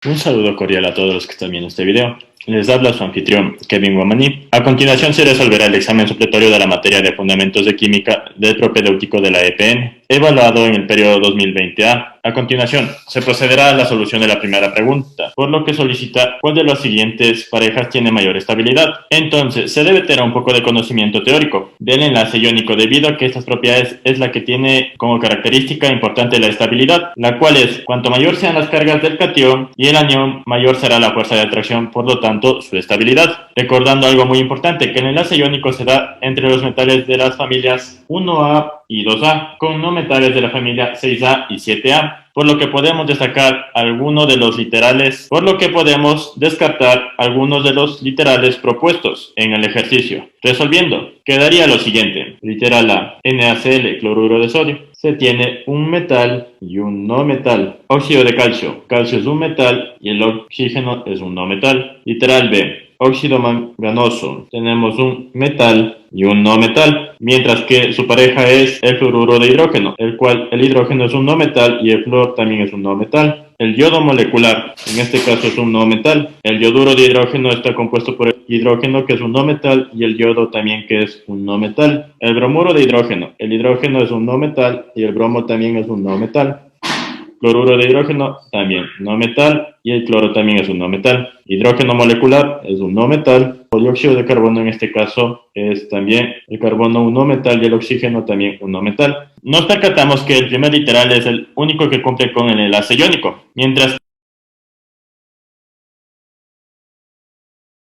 Un saludo cordial a todos los que están viendo este video. Les habla su anfitrión, Kevin Guamaní. A continuación se resolverá el examen supletorio de la materia de Fundamentos de Química del propedéutico de la EPN, evaluado en el periodo 2020A. A continuación, se procederá a la solución de la primera pregunta, por lo que solicita cuál de las siguientes parejas tiene mayor estabilidad. Entonces, se debe tener un poco de conocimiento teórico del enlace iónico, debido a que estas propiedades es la que tiene como característica importante la estabilidad, la cual es, cuanto mayor sean las cargas del catión y el anión, mayor será la fuerza de atracción, por lo tanto, su estabilidad. Recordando algo muy importante, que el enlace iónico se da entre los metales de las familias 1A y 2A, con no metales de la familia 6A y 7A, por lo que podemos destacar algunos de los literales, descartar algunos de los literales propuestos en el ejercicio. Resolviendo, quedaría lo siguiente: literal A, NaCl, cloruro de sodio. Se tiene un metal y un no metal. Óxido de calcio. Calcio es un metal y el oxígeno es un no metal. Literal B, óxido manganoso. Tenemos un metal y un no metal, mientras que su pareja es el fluoruro de hidrógeno, el cual el hidrógeno es un no metal y el flúor también es un no metal. El yodo molecular, en este caso, es un no metal. El yoduro de hidrógeno está compuesto por el hidrógeno, que es un no metal, y el yodo también, que es un no metal. El bromuro de hidrógeno, el hidrógeno es un no metal y el bromo también es un no metal. Cloruro de hidrógeno, también no metal, y el cloro también es un no metal. Hidrógeno molecular es un no metal. El dióxido de carbono, en este caso, es también el carbono un no metal y el oxígeno también un no metal. Nos percatamos que el primer literal es el único que cumple con el enlace iónico, mientras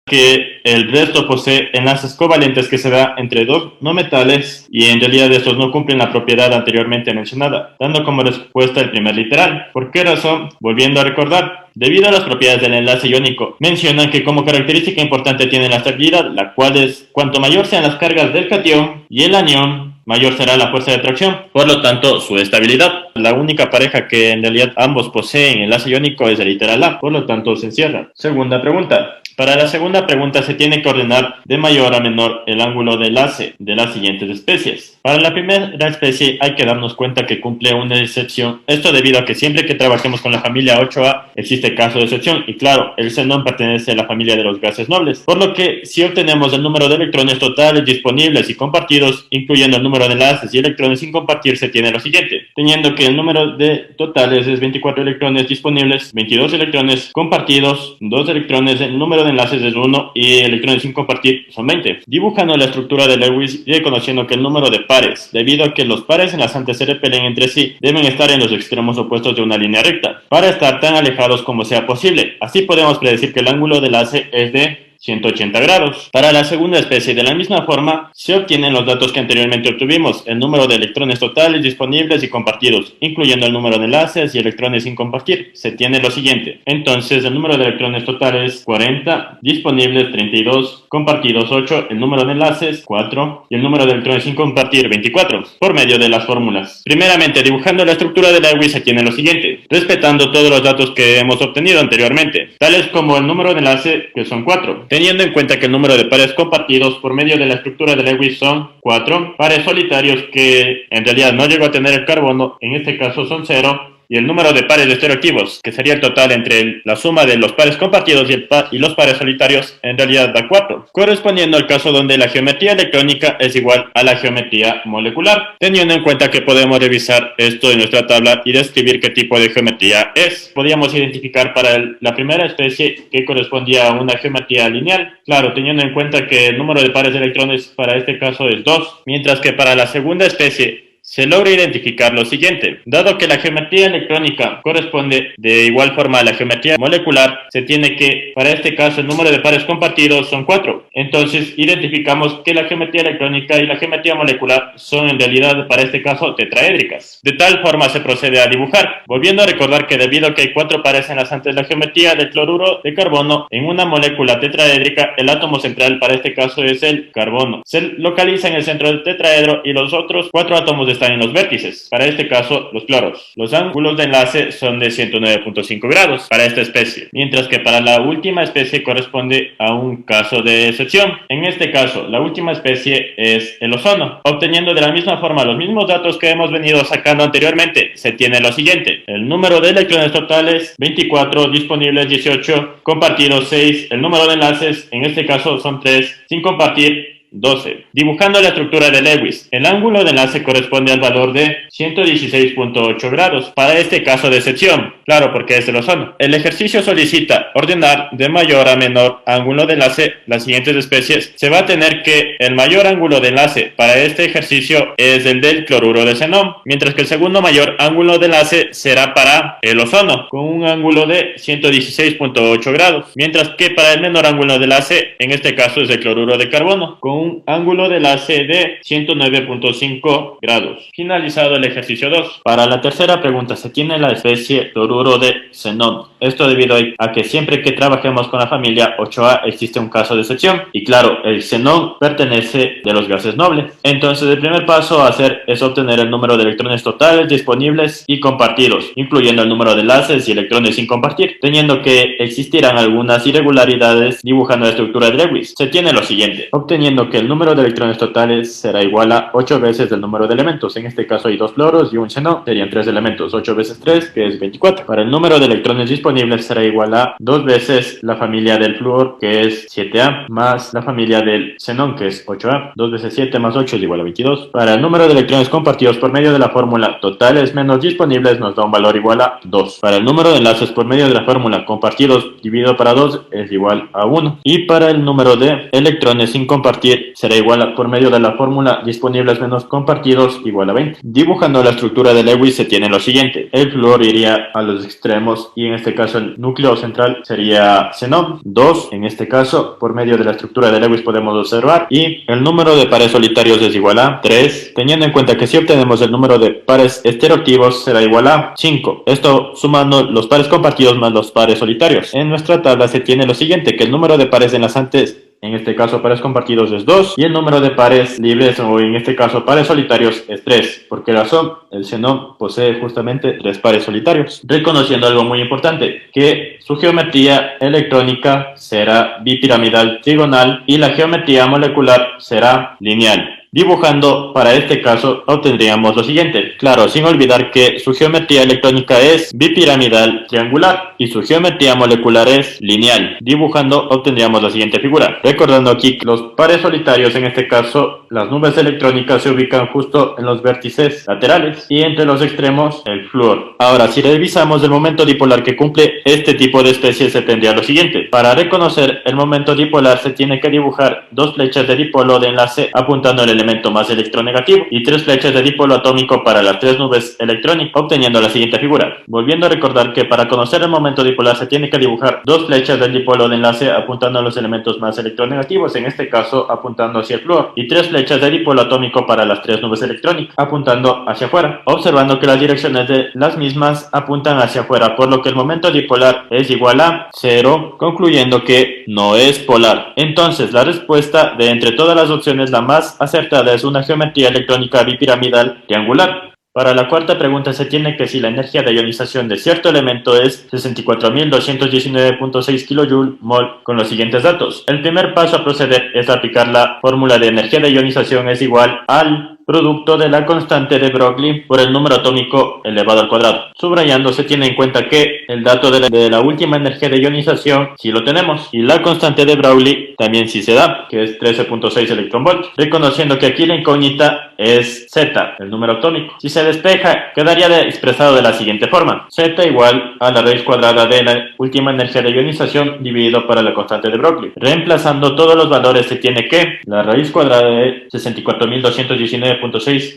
que el resto posee enlaces covalentes que se da entre dos no metales, y en realidad estos no cumplen la propiedad anteriormente mencionada, dando como respuesta el primer literal. ¿Por qué razón? Volviendo a recordar, debido a las propiedades del enlace iónico, mencionan que como característica importante tiene la estabilidad, la cual es, cuanto mayor sean las cargas del catión y el anión, mayor será la fuerza de atracción, por lo tanto su estabilidad. La única pareja que en realidad ambos poseen enlace iónico es el literal A, por lo tanto se encierra. Segunda pregunta. Para la segunda pregunta se tiene que ordenar de mayor a menor el ángulo de enlace de las siguientes especies. Para la primera especie hay que darnos cuenta que cumple una excepción, esto debido a que siempre que trabajemos con la familia 8A existe caso de excepción, y claro, el xenón pertenece a la familia de los gases nobles, por lo que si obtenemos el número de electrones totales disponibles y compartidos, incluyendo el número de enlaces y electrones sin compartir, se tiene lo siguiente, teniendo que el número de totales es 24 electrones disponibles, 22 electrones compartidos, 2 electrones, el número de enlaces es 1 y electrones sin compartir son 20. Dibujando la estructura de Lewis y reconociendo que el número de pares, debido a que los pares enlazantes se repelen entre sí, deben estar en los extremos opuestos de una línea recta, para estar tan alejados como sea posible. Así podemos predecir que el ángulo de enlace es de 180 grados. Para la segunda especie, de la misma forma, se obtienen los datos que anteriormente obtuvimos, el número de electrones totales disponibles y compartidos, incluyendo el número de enlaces y electrones sin compartir. Se tiene lo siguiente. Entonces, el número de electrones totales 40, disponibles 32, compartidos 8, el número de enlaces 4 y el número de electrones sin compartir 24, por medio de las fórmulas. Primeramente, dibujando la estructura de Lewis se tiene lo siguiente, respetando todos los datos que hemos obtenido anteriormente, tales como el número de enlace, que son 4. Teniendo en cuenta que el número de pares compartidos por medio de la estructura de Lewis son 4, pares solitarios que en realidad no llegó a tener el carbono, en este caso son 0, y el número de pares estereoactivos, que sería el total entre la suma de los pares compartidos y los pares solitarios, en realidad da 4, correspondiendo al caso donde la geometría electrónica es igual a la geometría molecular, teniendo en cuenta que podemos revisar esto en nuestra tabla y describir qué tipo de geometría es. Podríamos identificar para la primera especie que correspondía a una geometría lineal, claro, teniendo en cuenta que el número de pares de electrones para este caso es 2, mientras que para la segunda especie se logra identificar lo siguiente. Dado que la geometría electrónica corresponde de igual forma a la geometría molecular, se tiene que, para este caso, el número de pares compartidos son 4. Entonces, identificamos que la geometría electrónica y la geometría molecular son en realidad, para este caso, tetraédricas. De tal forma se procede a dibujar, volviendo a recordar que debido a que hay 4 pares enlazantes de la geometría del cloruro de carbono en una molécula tetraédrica, el átomo central para este caso es el carbono. Se localiza en el centro del tetraedro y los otros 4 átomos están están en los vértices, para este caso los cloros. Los ángulos de enlace son de 109.5 grados para esta especie, mientras que para la última especie corresponde a un caso de excepción. En este caso, la última especie es el ozono. Obteniendo de la misma forma los mismos datos que hemos venido sacando anteriormente, se tiene lo siguiente: el número de electrones totales 24, disponibles 18, compartidos 6, el número de enlaces en este caso son 3, sin compartir 12. Dibujando la estructura de Lewis, el ángulo de enlace corresponde al valor de 116.8 grados para este caso de excepción, claro, porque es el ozono. El ejercicio solicita ordenar de mayor a menor ángulo de enlace las siguientes especies. Se va a tener que el mayor ángulo de enlace para este ejercicio es el del cloruro de xenón, mientras que el segundo mayor ángulo de enlace será para el ozono, con un ángulo de 116.8 grados, mientras que para el menor ángulo de enlace, en este caso es el cloruro de carbono, con un ángulo de enlace de 109.5 grados. Finalizado el ejercicio 2. Para la tercera pregunta se tiene la especie cloruro de xenón. Esto debido a que siempre que trabajemos con la familia 8A existe un caso de excepción. Y claro, el xenón pertenece de los gases nobles. Entonces el primer paso a hacer es obtener el número de electrones totales disponibles y compartidos, incluyendo el número de enlaces y electrones sin compartir, teniendo que existirán algunas irregularidades dibujando la estructura de Lewis. Se tiene lo siguiente: obteniendo que el número de electrones totales será igual a 8 veces el número de elementos. En este caso hay 2 fluoros y un xenón, serían 3 elementos. 8 veces 3, que es 24. Para el número de electrones disponibles será igual a 2 veces la familia del flúor, que es 7A, más la familia del xenón, que es 8A. 2 veces 7 más 8 es igual a 22. Para el número de electrones compartidos por medio de la fórmula totales menos disponibles nos da un valor igual a 2. Para el número de enlaces por medio de la fórmula compartidos dividido para 2 es igual a 1. Y para el número de electrones sin compartir será igual a, por medio de la fórmula disponibles menos compartidos, igual a 20. Dibujando la estructura de Lewis se tiene lo siguiente: el flúor iría a los extremos y en este caso el núcleo central sería xenón. 2 en este caso, por medio de la estructura de Lewis podemos observar, y el número de pares solitarios es igual a 3, teniendo en cuenta que si obtenemos el número de pares estereoactivos será igual a 5. Esto sumando los pares compartidos más los pares solitarios. En nuestra tabla se tiene lo siguiente: que el número de pares enlazantes, en este caso pares compartidos, es 2 y el número de pares libres, o en este caso pares solitarios, es 3. ¿Por qué razón? El xenón posee justamente 3 pares solitarios. Reconociendo algo muy importante, que su geometría electrónica será bipiramidal trigonal y la geometría molecular será lineal. Dibujando para este caso obtendríamos lo siguiente, claro, sin olvidar que su geometría electrónica es bipiramidal triangular y su geometría molecular es lineal. Dibujando obtendríamos la siguiente figura, recordando aquí que los pares solitarios, en este caso las nubes electrónicas, se ubican justo en los vértices laterales y entre los extremos el flúor. Ahora, si revisamos el momento dipolar que cumple este tipo de especie, se tendría lo siguiente: para reconocer el momento dipolar se tiene que dibujar 2 flechas de dipolo de enlace apuntando al elemento más electronegativo y 3 flechas de dipolo atómico para las 3 nubes electrónicas, obteniendo la siguiente figura. Volviendo a recordar que para conocer el momento dipolar se tiene que dibujar 2 flechas del dipolo de enlace apuntando a los elementos más electronegativos, en este caso apuntando hacia el flúor, y 3 flechas de dipolo atómico para las 3 nubes electrónicas, apuntando hacia afuera, observando que las direcciones de las mismas apuntan hacia afuera, por lo que el momento dipolar es igual a 0, concluyendo que no es polar. Entonces la respuesta de entre todas las opciones, la más acertada, es una geometría electrónica bipiramidal triangular. Para la cuarta pregunta se tiene que si la energía de ionización de cierto elemento es 64.219.6 kJ/mol con los siguientes datos. El primer paso a proceder es aplicar la fórmula de energía de ionización es igual al producto de la constante de Broglie por el número atómico elevado al cuadrado. Subrayando, se tiene en cuenta que el dato de la última energía de ionización sí lo tenemos, y la constante de Broglie también sí se da, que es 13.6 electronvolts, reconociendo que aquí la incógnita es Z, el número atómico. Si se despeja, quedaría expresado de la siguiente forma: Z igual a la raíz cuadrada de la última energía de ionización dividido para la constante de Broglie. Reemplazando todos los valores, se tiene que la raíz cuadrada de 64.219.6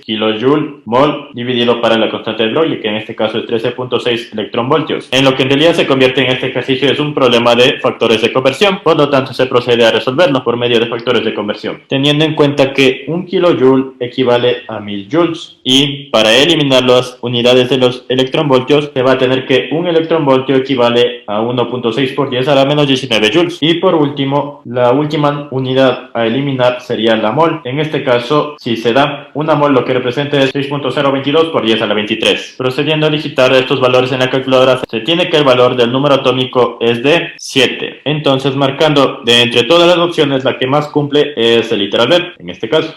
kJ/mol dividido para la constante de Broglie, que en este caso es 13.6 electronvoltios. En lo que en realidad se convierte en este ejercicio es un problema de factores de conversión, por lo tanto se procede a resolverlo por medio de factores de conversión, teniendo en cuenta que 1 kJ equivale equivale a 1000 joules. Y para eliminar las unidades de los electronvoltios, se va a tener que un electronvoltio equivale a 1.6 por 10 a la menos 19 joules. Y por último, la última unidad a eliminar sería la mol. En este caso, si se da una mol, lo que representa es 6.022 por 10 a la 23. Procediendo a digitar estos valores en la calculadora, se tiene que el valor del número atómico es de 7. Entonces, marcando de entre todas las opciones, la que más cumple es el literal B, en este caso.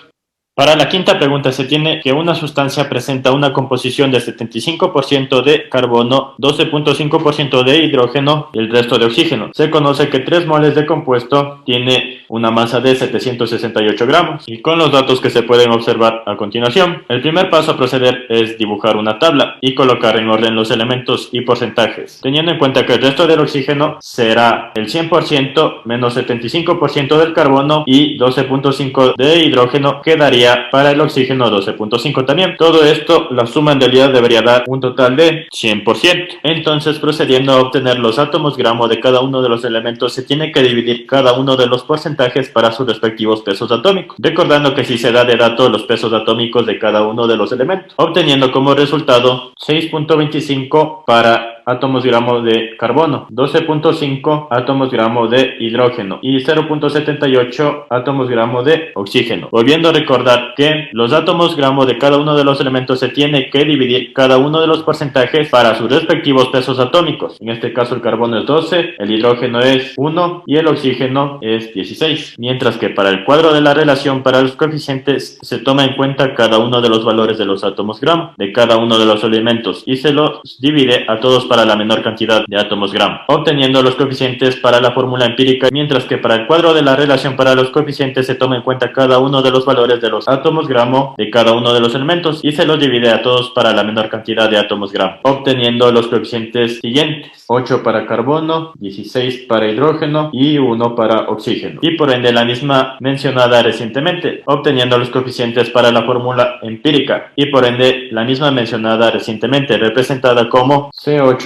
Para la quinta pregunta se tiene que una sustancia presenta una composición de 75% de carbono, 12.5% de hidrógeno y el resto de oxígeno. Se conoce que 3 moles de compuesto tiene una masa de 768 gramos. Y con los datos que se pueden observar a continuación, el primer paso a proceder es dibujar una tabla y colocar en orden los elementos y porcentajes, teniendo en cuenta que el resto del oxígeno será el 100% menos 75% del carbono y 12.5% de hidrógeno, que daría para el oxígeno 12.5 también. Todo esto, la suma en realidad debería dar un total de 100%. Entonces, procediendo a obtener los átomos gramo de cada uno de los elementos, se tiene que dividir cada uno de los porcentajes para sus respectivos pesos atómicos, recordando que si se da de dato los pesos atómicos de cada uno de los elementos, obteniendo como resultado 6.25 para átomos gramo de carbono, 12.5 átomos gramo de hidrógeno y 0.78 átomos gramo de oxígeno. Volviendo a recordar que los átomos gramo de cada uno de los elementos se tiene que dividir cada uno de los porcentajes para sus respectivos pesos atómicos. En este caso el carbono es 12, el hidrógeno es 1 y el oxígeno es 16. Mientras que para el cuadro de la relación para los coeficientes se toma en cuenta cada uno de los valores de los átomos gramo de cada uno de los elementos y se los divide a todos para la menor cantidad de átomos gramo, obteniendo los coeficientes para la fórmula empírica, mientras que para el cuadro de la relación para los coeficientes se toma en cuenta cada uno de los valores de los átomos gramo de cada uno de los elementos y se los divide a todos para la menor cantidad de átomos gramo, obteniendo los coeficientes siguientes: 8 para carbono, 16 para hidrógeno y 1 para oxígeno, y por ende la misma mencionada recientemente, obteniendo los coeficientes para la fórmula empírica y por ende la misma mencionada recientemente, representada como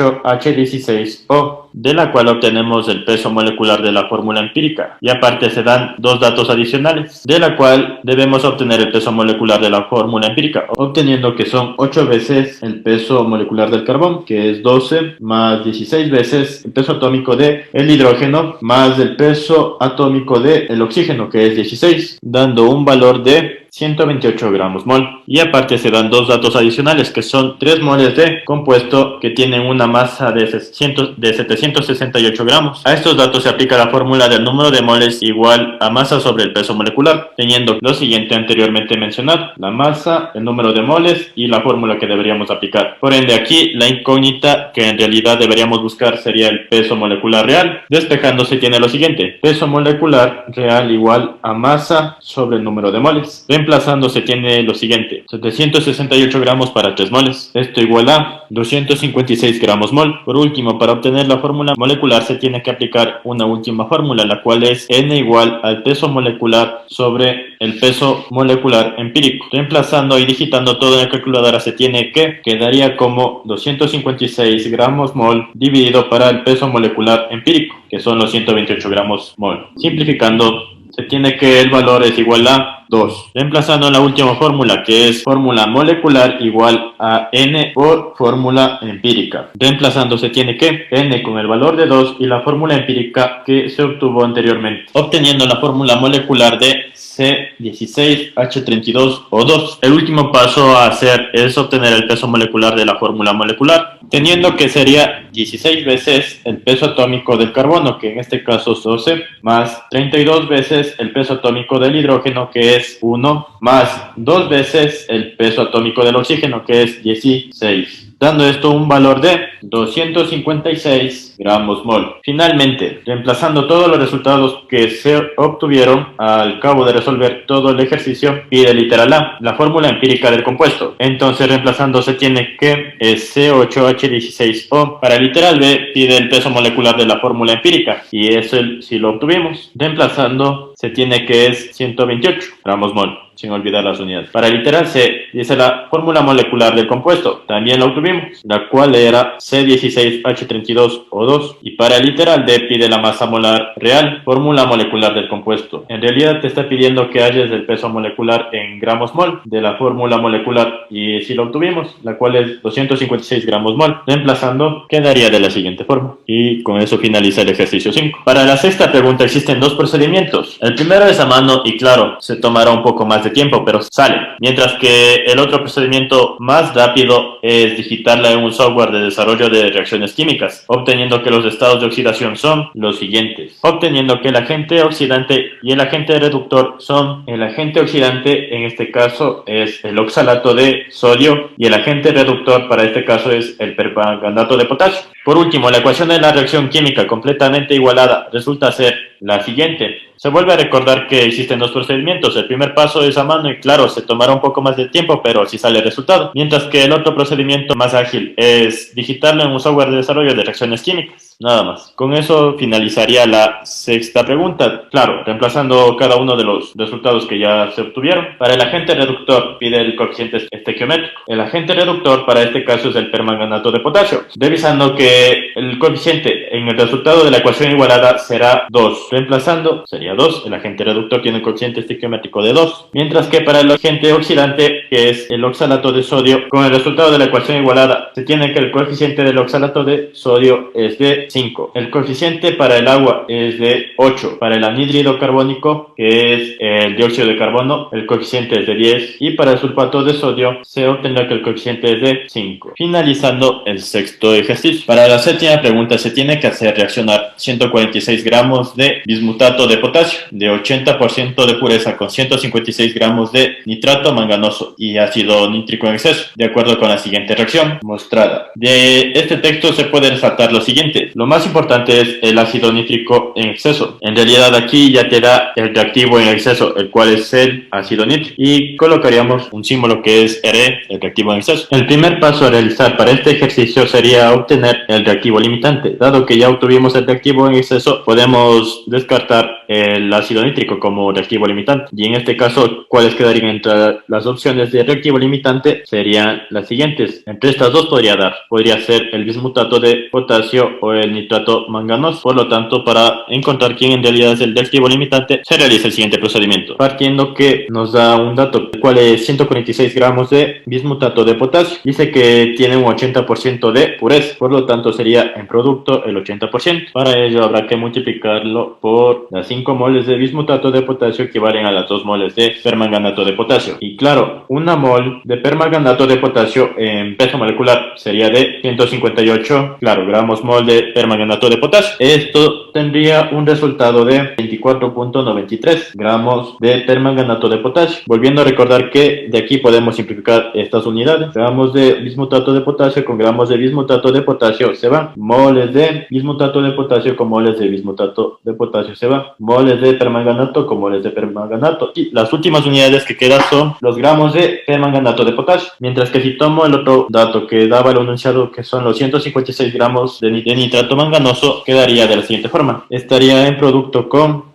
C8H16O, de la cual obtenemos el peso molecular de la fórmula empírica. Y aparte se dan dos datos adicionales, de la cual debemos obtener el peso molecular de la fórmula empírica, obteniendo que son 8 veces el peso molecular del carbón, que es 12, más 16 veces el peso atómico de el hidrógeno, más el peso atómico de el oxígeno, que es 16, dando un valor de 128 gramos mol. Y aparte se dan dos datos adicionales, que son 3 moles de compuesto que tienen una masa de 768 gramos. A estos datos se aplica la fórmula del número de moles igual a masa sobre el peso molecular, teniendo lo siguiente anteriormente mencionado: la masa, el número de moles y la fórmula que deberíamos aplicar. Por ende, aquí la incógnita que en realidad deberíamos buscar sería el peso molecular real. Despejando se tiene lo siguiente: peso molecular real igual a masa sobre el número de moles. Reemplazando se tiene lo siguiente: 768 gramos para 3 moles. Esto igual a 256 gramos mol. Por último, para obtener la fórmula molecular se tiene que aplicar una última fórmula, la cual es N igual al peso molecular sobre el peso molecular empírico. Reemplazando y digitando todo en la calculadora se tiene que quedaría como 256 gramos mol dividido para el peso molecular empírico, que son los 128 gramos mol. Simplificando, se tiene que el valor es igual a 2. Reemplazando la última fórmula, que es fórmula molecular igual a N por fórmula empírica. Reemplazando se tiene que N con el valor de 2 y la fórmula empírica que se obtuvo anteriormente, obteniendo la fórmula molecular de C16H32O2. El último paso a hacer es obtener el peso molecular de la fórmula molecular, teniendo que sería 16 veces el peso atómico del carbono, que en este caso es 12, más 32 veces el peso atómico del hidrógeno, que es 1, más 2 veces el peso atómico del oxígeno, que es 16, dando esto un valor de 256 gramos mol. Finalmente, reemplazando todos los resultados que se obtuvieron al cabo de resolver todo el ejercicio, pide literal A, la fórmula empírica del compuesto. Entonces, reemplazando se tiene que C8H16O. Para literal B, pide el peso molecular de la fórmula empírica, y eso si lo obtuvimos. Reemplazando se tiene que es 128 gramos mol. sin olvidar las unidades. Para el literal C, dice la fórmula molecular del compuesto, también la obtuvimos, la cual era C16H32O2. Y para el literal D pide la masa molar real, fórmula molecular del compuesto. En realidad te está pidiendo que halles el peso molecular en gramos mol de la fórmula molecular, y si lo obtuvimos, la cual es 256 gramos mol. Reemplazando, quedaría de la siguiente forma. Y con eso finaliza el ejercicio 5. Para la sexta pregunta existen dos procedimientos. El primero es a mano y claro, se tomará un poco más de tiempo, pero sale. Mientras que el otro procedimiento más rápido es digitarla en un software de desarrollo de reacciones químicas, obteniendo que los estados de oxidación son los siguientes. Obteniendo que el agente oxidante y el agente reductor son: el agente oxidante en este caso es el oxalato de sodio y el agente reductor para este caso es el permanganato de potasio. Por último, la ecuación de la reacción química completamente igualada resulta ser la siguiente. Se vuelve a recordar que existen dos procedimientos. El primer paso es a mano y claro, se tomará un poco más de tiempo, pero sí sale el resultado. Mientras que el otro procedimiento más ágil es digitarlo en un software de desarrollo de reacciones químicas. Nada más. Con eso finalizaría la sexta pregunta. Claro, reemplazando cada uno de los resultados que ya se obtuvieron. Para el agente reductor pide el coeficiente estequiométrico. El agente reductor para este caso es el permanganato de potasio. Revisando que el coeficiente en el resultado de la ecuación igualada será 2. Reemplazando sería 2. El agente reductor tiene un coeficiente estequiométrico de 2. Mientras que para el agente oxidante, que es el oxalato de sodio, con el resultado de la ecuación igualada se tiene que el coeficiente del oxalato de sodio es de 5. El coeficiente para el agua es de 8. Para el anhídrido carbónico, que es el dióxido de carbono, el coeficiente es de 10. Y para el sulfato de sodio se obtendrá que el coeficiente es de 5. Finalizando el sexto ejercicio. Para la séptima pregunta se tiene que hacer reaccionar 146 gramos de bismutato de potasio de 80% de pureza con 156 gramos de nitrato manganoso y ácido nítrico en exceso, de acuerdo con la siguiente reacción mostrada. De este texto se puede resaltar lo siguiente. Lo más importante es el ácido nítrico en exceso. En realidad aquí ya te da el reactivo en exceso, el cual es el ácido nítrico, y colocaríamos un símbolo que es Re, el reactivo en exceso. El primer paso a realizar para este ejercicio sería obtener el reactivo limitante. Dado que ya obtuvimos el reactivo en exceso, podemos descartar el ácido nítrico como reactivo limitante. Y en este caso, ¿cuáles quedarían entre las opciones de reactivo limitante? Serían las siguientes. Entre estas dos podría ser el bismutato de potasio o el nitrato manganoso. Por lo tanto, para encontrar quién en realidad es el reactivo limitante, se realiza el siguiente procedimiento. Partiendo que nos da un dato, el cual es 146 gramos de bismutato de potasio. Dice que tiene un 80% de pureza. Por lo tanto, sería en producto el 80%. Para ello habrá que multiplicarlo por las 5 moles de bismutato de potasio, equivalen a las 2 moles de permanganato de potasio. Y claro, una mol de permanganato de potasio en peso molecular sería de 158, claro, gramos mol de permanganato de potasio. Esto tendría un resultado de 24.93 gramos de permanganato de potasio. Volviendo a recordar que de aquí podemos simplificar estas unidades. Gramos de bismutato de potasio con gramos de bismutato de potasio se van. Moles de bismutato de potasio con moles de bismutato de potasio se van. Moles de permanganato con moles de permanganato. Y las últimas unidades que quedan son los gramos de permanganato de potasio. Mientras que si tomo el otro dato que daba el enunciado, que son los 156 gramos de nitrato manganoso, quedaría de la siguiente forma. Estaría en producto con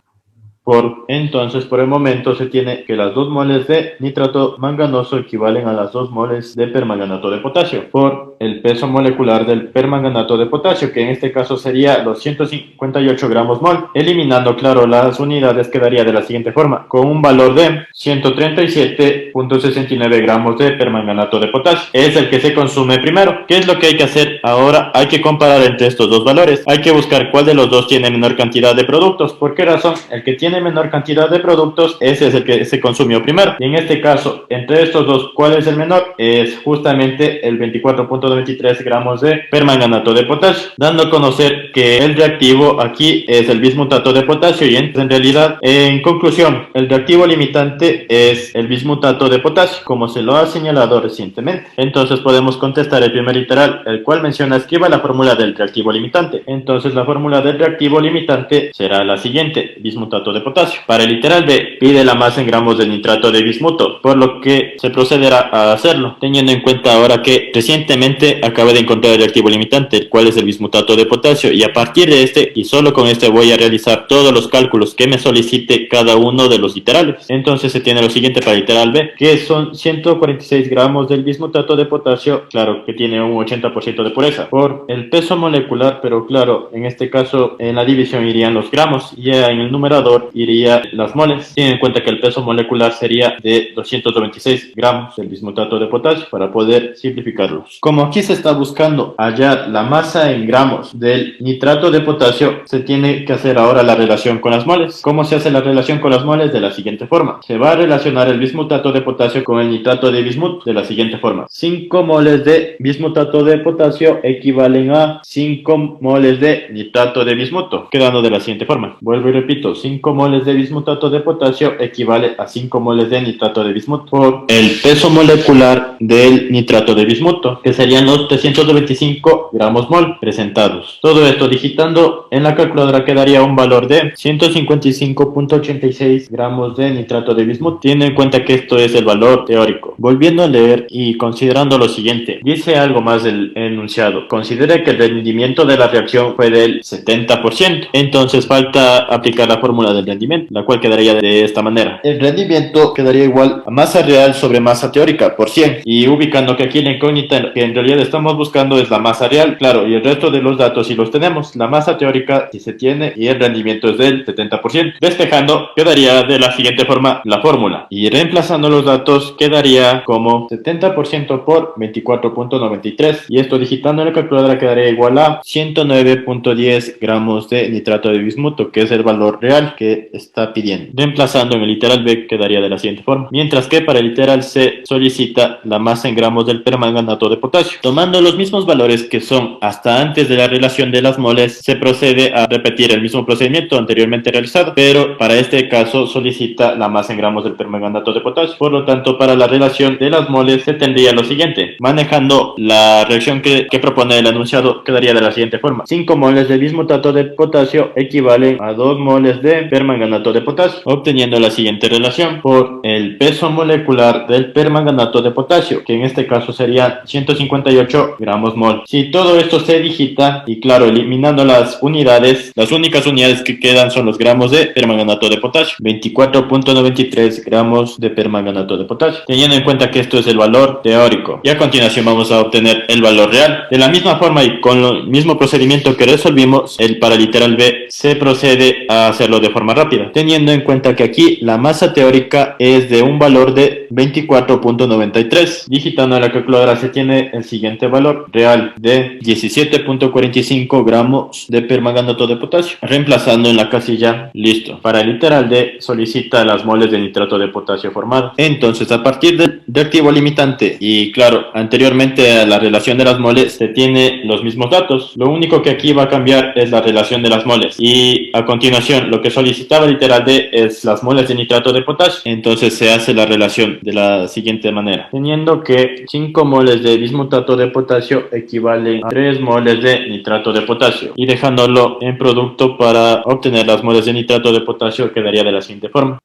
entonces, por el momento se tiene que las 2 moles de nitrato manganoso equivalen a las 2 moles de permanganato de potasio por el peso molecular del permanganato de potasio, que en este caso sería los 158 gramos mol. Eliminando, claro, las unidades quedaría de la siguiente forma, con un valor de 137.69 gramos de permanganato de potasio. Es el que se consume primero. ¿Qué es lo que hay que hacer ahora? Hay que comparar entre estos dos valores. Hay que buscar cuál de los dos tiene menor cantidad de productos. ¿Por qué razón? El que tiene menor cantidad de productos, ese es el que se consumió primero. Y en este caso, entre estos dos, ¿cuál es el menor? Es justamente el 24.93 gramos de permanganato de potasio, dando a conocer que el reactivo aquí es el bismutato de potasio y en realidad, en conclusión, el reactivo limitante es el bismutato de potasio, como se lo ha señalado recientemente. Entonces podemos contestar el primer literal, el cual menciona: escriba la fórmula del reactivo limitante. Entonces la fórmula del reactivo limitante será la siguiente: bismutato de potasio. Para el literal B, pide la masa en gramos de nitrato de bismuto, por lo que se procederá a hacerlo, teniendo en cuenta ahora que recientemente acabé de encontrar el reactivo limitante, el cual es el bismutato de potasio, y a partir de este, y solo con este, voy a realizar todos los cálculos que me solicite cada uno de los literales. Entonces se tiene lo siguiente para el literal B, que son 146 gramos del bismutato de potasio, claro que tiene un 80% de pureza, por el peso molecular, pero claro, en este caso en la división irían los gramos y en el numerador iría las moles. Tienen en cuenta que el peso molecular sería de 296 gramos del bismutato de potasio para poder simplificarlos. Como aquí se está buscando hallar la masa en gramos del nitrato de potasio, se tiene que hacer ahora la relación con las moles. ¿Cómo se hace la relación con las moles? De la siguiente forma. Se va a relacionar el bismutato de potasio con el nitrato de bismuto de la siguiente forma. 5 moles de bismutato de potasio equivalen a 5 moles de nitrato de bismuto, quedando de la siguiente forma. Vuelvo y repito, 5 moles de bismutato de potasio equivale a 5 moles de nitrato de bismuto por el peso molecular del nitrato de bismuto, que serían los 325 gramos mol presentados. Todo esto digitando en la calculadora quedaría un valor de 155.86 gramos de nitrato de bismuto. Tiene en cuenta que esto es el valor teórico. Volviendo a leer y considerando lo siguiente, dice algo más del enunciado. Considere que el rendimiento de la reacción fue del 70%. Entonces falta aplicar la fórmula del rendimiento, la cual quedaría de esta manera. El rendimiento quedaría igual a masa real sobre masa teórica por 100. Y ubicando que aquí la incógnita que en realidad estamos buscando es la masa real, claro, y el resto de los datos sí los tenemos. La masa teórica sí se tiene y el rendimiento es del 70%. Despejando, quedaría de la siguiente forma la fórmula. Y reemplazando los datos quedaría como 70% por 24.93. Y esto digitando en la calculadora quedaría igual a 109.10 gramos de nitrato de bismuto, que es el valor real que está pidiendo. Reemplazando en el literal B quedaría de la siguiente forma. Mientras que para el literal C solicita la masa en gramos del permanganato de potasio. Tomando los mismos valores que son hasta antes de la relación de las moles, se procede a repetir el mismo procedimiento anteriormente realizado, pero para este caso solicita la masa en gramos del permanganato de potasio. Por lo tanto, para la relación de las moles se tendría lo siguiente. Manejando la reacción que propone el enunciado, quedaría de la siguiente forma. 5 moles de bismutato de potasio equivalen a 2 moles de permanganato de potasio, obteniendo la siguiente relación por el peso molecular del permanganato de potasio, que en este caso sería 158 gramos mol. Si todo esto se digita, y claro, eliminando las unidades, las únicas unidades que quedan son los gramos de permanganato de potasio, 24.93 gramos de permanganato de potasio, teniendo en cuenta que esto es el valor teórico. Y a continuación vamos a obtener el valor real. De la misma forma y con el mismo procedimiento que resolvimos, para el literal B se procede a hacerlo de forma rápida, teniendo en cuenta que aquí la masa teórica es de un valor de 24.93. Digitando en la calculadora se tiene el siguiente valor real de 17.45 gramos de permanganato de potasio. Reemplazando en la casilla, listo. Para el literal D solicita las moles de nitrato de potasio formado. Entonces, a partir del reactivo limitante y claro, anteriormente a la relación de las moles se tiene los mismos datos. Lo único que aquí va a cambiar es la relación de las moles. Y a continuación, lo que solicitaba el literal D es las moles de nitrato de potasio. Entonces se hace la relación de la siguiente manera, teniendo que 5 moles de bismutato de potasio equivalen a 3 moles de nitrato de potasio, y dejándolo en producto para obtener las moles de nitrato de potasio quedaría de la siguiente forma.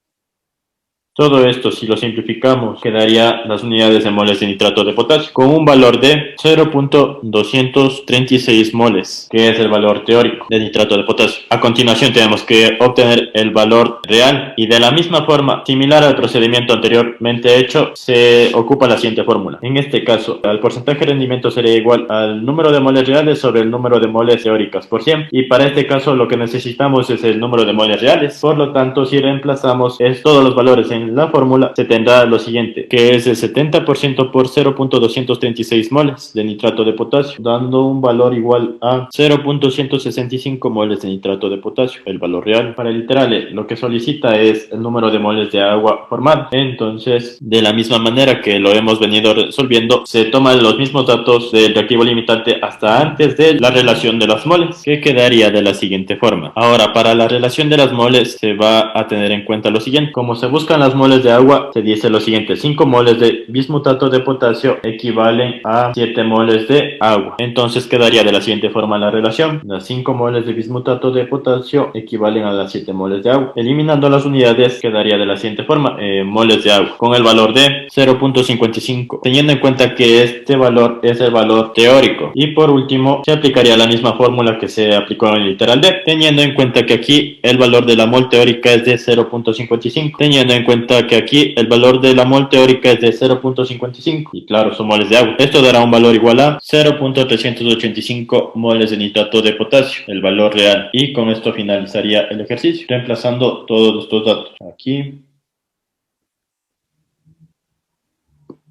Todo esto, si lo simplificamos, quedaría las unidades de moles de nitrato de potasio con un valor de 0.236 moles, que es el valor teórico de nitrato de potasio. A continuación tenemos que obtener el valor real y de la misma forma, similar al procedimiento anteriormente hecho, se ocupa la siguiente fórmula. En este caso, el porcentaje de rendimiento sería igual al número de moles reales sobre el número de moles teóricas por 100, y para este caso lo que necesitamos es el número de moles reales. Por lo tanto, si reemplazamos todos los valores en la fórmula, se tendrá lo siguiente, que es el 70% por 0.236 moles de nitrato de potasio, dando un valor igual a 0.165 moles de nitrato de potasio, el valor real. Para el literal, lo que solicita es el número de moles de agua formado. Entonces, de la misma manera que lo hemos venido resolviendo, se toman los mismos datos del reactivo limitante hasta antes de la relación de las moles, que quedaría de la siguiente forma. Ahora, para la relación de las moles se va a tener en cuenta lo siguiente. Como se buscan las más moles de agua, se dice lo siguiente: 5 moles de bismutato de potasio equivalen a 7 moles de agua. Entonces quedaría de la siguiente forma la relación: las 5 moles de bismutato de potasio equivalen a las 7 moles de agua. Eliminando las unidades quedaría de la siguiente forma: moles de agua, con el valor de 0.55, teniendo en cuenta que este valor es el valor teórico. Y por último, se aplicaría la misma fórmula que se aplicó en el literal D, teniendo en cuenta que aquí el valor de la mol teórica es de 0.55, teniendo en cuenta que aquí el valor de la mol teórica es de 0.55, y claro, son moles de agua. Esto dará un valor igual a 0.385 moles de nitrato de potasio, el valor real. Y con esto finalizaría el ejercicio, reemplazando todos estos datos aquí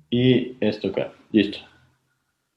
y esto acá. Listo.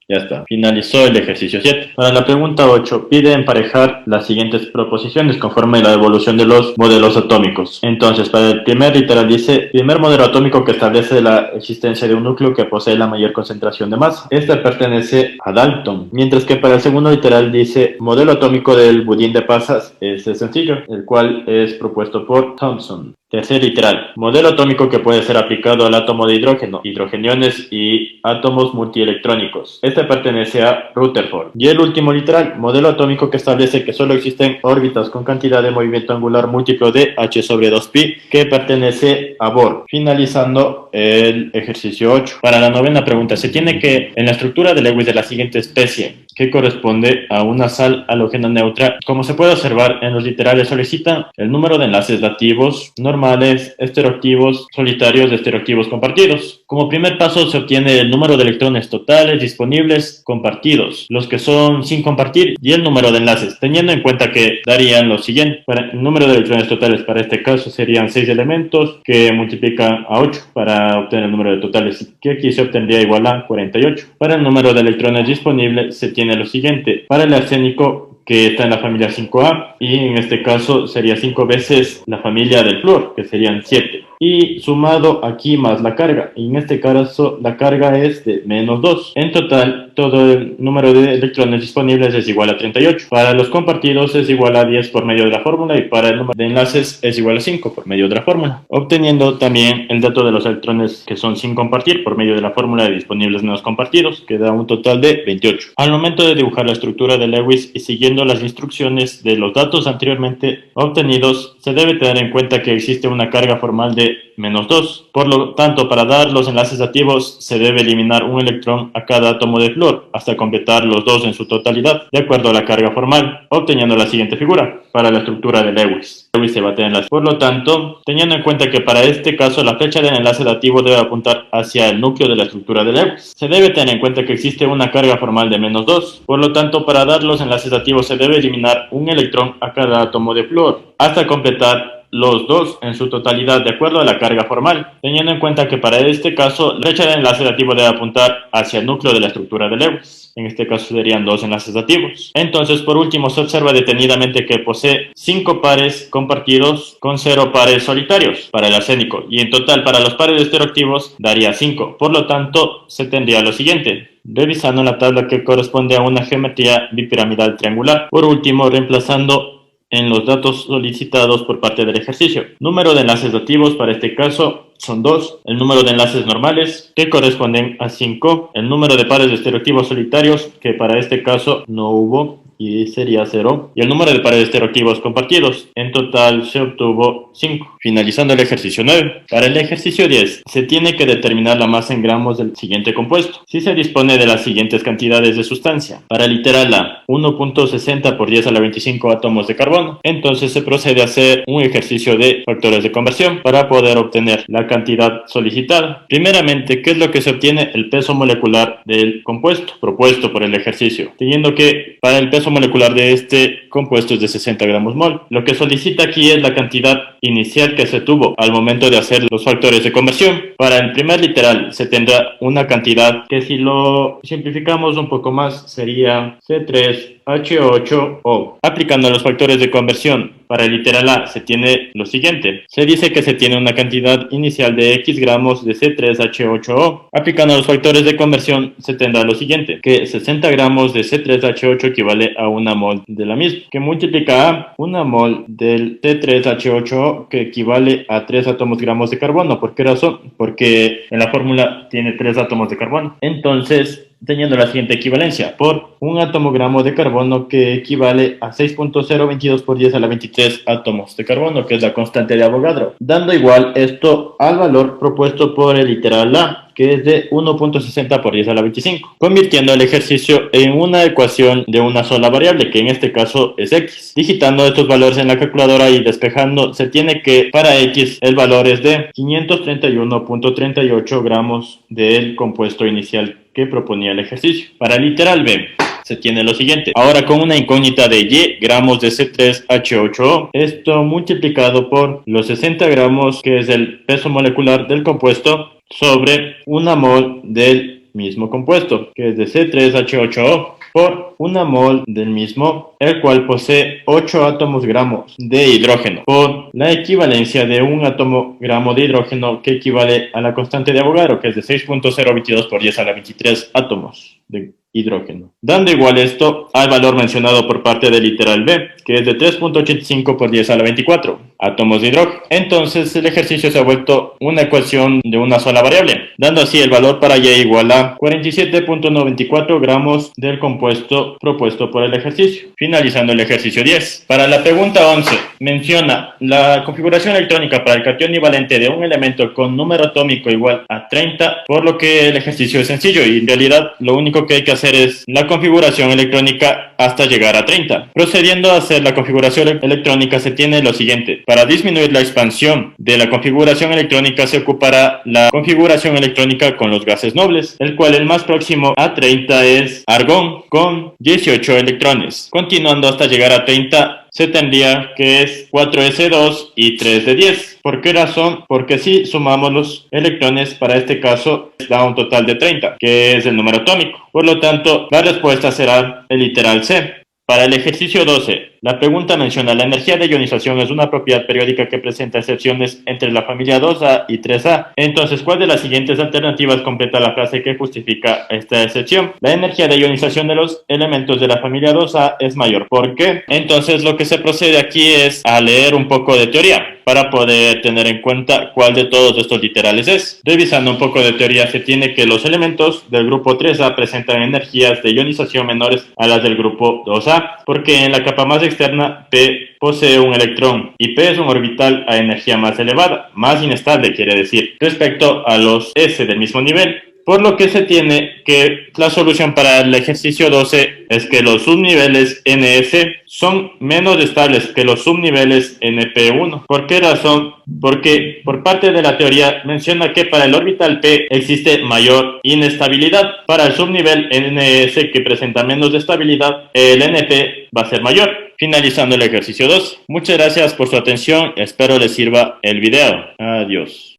Ya está, finalizó el ejercicio 7. Para la pregunta 8, pide emparejar las siguientes proposiciones conforme a la evolución de los modelos atómicos. Entonces, para el primer literal dice: primer modelo atómico que establece la existencia de un núcleo que posee la mayor concentración de masa. Este pertenece a Dalton. Mientras que para el segundo literal dice: modelo atómico del budín de pasas. Este es sencillo, el cual es propuesto por Thomson. Tercer literal: modelo atómico que puede ser aplicado al átomo de hidrógeno, hidrogeniones y átomos multielectrónicos. Este pertenece a Rutherford. Y el último literal: modelo atómico que establece que solo existen órbitas con cantidad de movimiento angular múltiplo de h sobre 2pi, que pertenece a Bohr. Finalizando el ejercicio 8. Para la novena pregunta, se tiene que en la estructura de Lewis de la siguiente especie, que corresponde a una sal halógena neutra, como se puede observar en los literales, solicitan el número de enlaces dativos, normales, estereoactivos, solitarios, estereoactivos compartidos. Como primer paso se obtiene el número de electrones totales disponibles compartidos, los que son sin compartir, y el número de enlaces, teniendo en cuenta que darían lo siguiente. Para el número de electrones totales para este caso serían 6 elementos que multiplican a 8 para obtener el número de totales, que aquí se obtendría igual a 48. Para el número de electrones disponibles se tiene lo siguiente: para el arsénico, que está en la familia 5A, y en este caso sería 5 veces la familia del flúor, que serían 7, y sumado aquí más la carga, y en este caso la carga es de -2. En total, todo el número de electrones disponibles es igual a 38. Para los compartidos es igual a 10 por medio de la fórmula, y para el número de enlaces es igual a 5 por medio de la fórmula, obteniendo también el dato de los electrones que son sin compartir por medio de la fórmula de disponibles menos compartidos, que da un total de 28. Al momento de dibujar la estructura de Lewis y siguiendo las instrucciones de los datos anteriormente obtenidos, se debe tener en cuenta que existe una carga formal de -2. Por lo tanto, para dar los enlaces dativos se debe eliminar un electrón a cada átomo de flúor hasta completar los dos en su totalidad, de acuerdo a la carga formal, obteniendo la siguiente figura para la estructura de Lewis. Lewis se va a tener por lo tanto, teniendo en cuenta que para este caso la flecha del enlace dativo debe apuntar hacia el núcleo de la estructura de Lewis. Se debe tener en cuenta que existe una carga formal de -2. Por lo tanto, para dar los enlaces dativos se debe eliminar un electrón a cada átomo de flúor hasta completar los dos en su totalidad de acuerdo a la carga formal, teniendo en cuenta que para este caso la flecha de enlace dativo debe apuntar hacia el núcleo de la estructura de Lewis. En este caso serían 2 enlaces dativos. Entonces, por último, se observa detenidamente que posee 5 pares compartidos con 0 pares solitarios para el arsénico, y en total para los pares estereoactivos daría 5. Por lo tanto, se tendría lo siguiente: revisando la tabla que corresponde a una geometría bipiramidal triangular. Por último, reemplazando en los datos solicitados por parte del ejercicio. Número de enlaces dativos para este caso son 2, el número de enlaces normales, que corresponden a 5, el número de pares de estereoactivos solitarios, que para este caso no hubo, y sería 0, y el número de pares de estereoactivos compartidos. En total se obtuvo 5. Finalizando el ejercicio 9. Para el ejercicio 10, se tiene que determinar la masa en gramos del siguiente compuesto, si se dispone de las siguientes cantidades de sustancia. Para el literal A, 1.60 por 10 a la 25 átomos de carbono. Entonces se procede a hacer un ejercicio de factores de conversión para poder obtener la cantidad solicitada. Primeramente, ¿qué es lo que se obtiene? El peso molecular del compuesto propuesto por el ejercicio, teniendo que para el peso molecular de este compuesto es de 60 gramos mol. Lo que solicita aquí es la cantidad inicial que se tuvo al momento de hacer los factores de conversión. Para el primer literal se tendrá una cantidad que, si lo simplificamos un poco más, sería C3H8O. Aplicando los factores de conversión Para el literal A se tiene lo siguiente. Se dice que se tiene una cantidad inicial de X gramos de C3H8O. Aplicando los factores de conversión se tendrá lo siguiente, que 60 gramos de C3H8 equivale a una mol de la misma, que multiplica a una mol del C3H8O, que equivale a 3 átomos gramos de carbono. ¿Por qué razón? Porque en la fórmula tiene 3 átomos de carbono. Entonces, teniendo la siguiente equivalencia, por un átomo gramo de carbono, que equivale a 6.022 por 10 a la 23 átomos de carbono, que es la constante de Avogadro, dando igual esto al valor propuesto por el literal A, que es de 1.60 por 10 a la 25, convirtiendo el ejercicio en una ecuación de una sola variable, que en este caso es X. Digitando estos valores en la calculadora y despejando, se tiene que para X el valor es de 531.38 gramos del compuesto inicial que proponía el ejercicio. Para el literal B se tiene lo siguiente. Ahora con una incógnita de Y gramos de C3H8O, esto multiplicado por los 60 gramos, que es el peso molecular del compuesto, sobre una mol del mismo compuesto, que es de C3H8O, por una mol del mismo, el cual posee 8 átomos gramos de hidrógeno, por la equivalencia de un átomo gramo de hidrógeno, que equivale a la constante de Avogadro, que es de 6.022 por 10 a la 23 átomos de hidrógeno, dando igual esto al valor mencionado por parte del literal B, que es de 3.85 por 10 a la 24 átomos de hidrógeno. Entonces el ejercicio se ha vuelto una ecuación de una sola variable, dando así el valor para Y igual a 47.94 gramos del compuesto propuesto por el ejercicio. Finalizando el ejercicio 10. Para la pregunta 11, menciona la configuración electrónica para el catión divalente de un elemento con número atómico igual a 30, por lo que el ejercicio es sencillo y en realidad lo único que hay que hacer es la configuración electrónica hasta llegar a 30. Procediendo a hacer la configuración electrónica se tiene lo siguiente. Para disminuir la expansión de la configuración electrónica se ocupará la configuración electrónica con los gases nobles, el cual el más próximo a 30 es argón con 18 electrones. Continuando hasta llegar a 30 se tendría que es 4s2 y 3 de 10. ¿Por qué razón? Porque si sumamos los electrones, para este caso da un total de 30, que es el número atómico. Por lo tanto, la respuesta será el literal C. Para el ejercicio 12, la pregunta menciona la energía de ionización es una propiedad periódica que presenta excepciones entre la familia 2A y 3A. Entonces, ¿cuál de las siguientes alternativas completa la frase que justifica esta excepción? La energía de ionización de los elementos de la familia 2A es mayor. ¿Por qué? Entonces, lo que se procede aquí es a leer un poco de teoría para poder tener en cuenta cuál de todos estos literales es. Revisando un poco de teoría, se tiene que los elementos del grupo 3A presentan energías de ionización menores a las del grupo 2A, porque en la capa más externa P posee un electrón y P es un orbital a energía más elevada, más inestable quiere decir, respecto a los S del mismo nivel. Por lo que se tiene que la solución para el ejercicio 12 es que los subniveles NS son menos estables que los subniveles NP1. ¿Por qué razón? Porque por parte de la teoría menciona que para el orbital P existe mayor inestabilidad. Para el subnivel NS, que presenta menos estabilidad, el NP va a ser mayor. Finalizando el ejercicio 2. Muchas gracias por su atención. Espero les sirva el video. Adiós.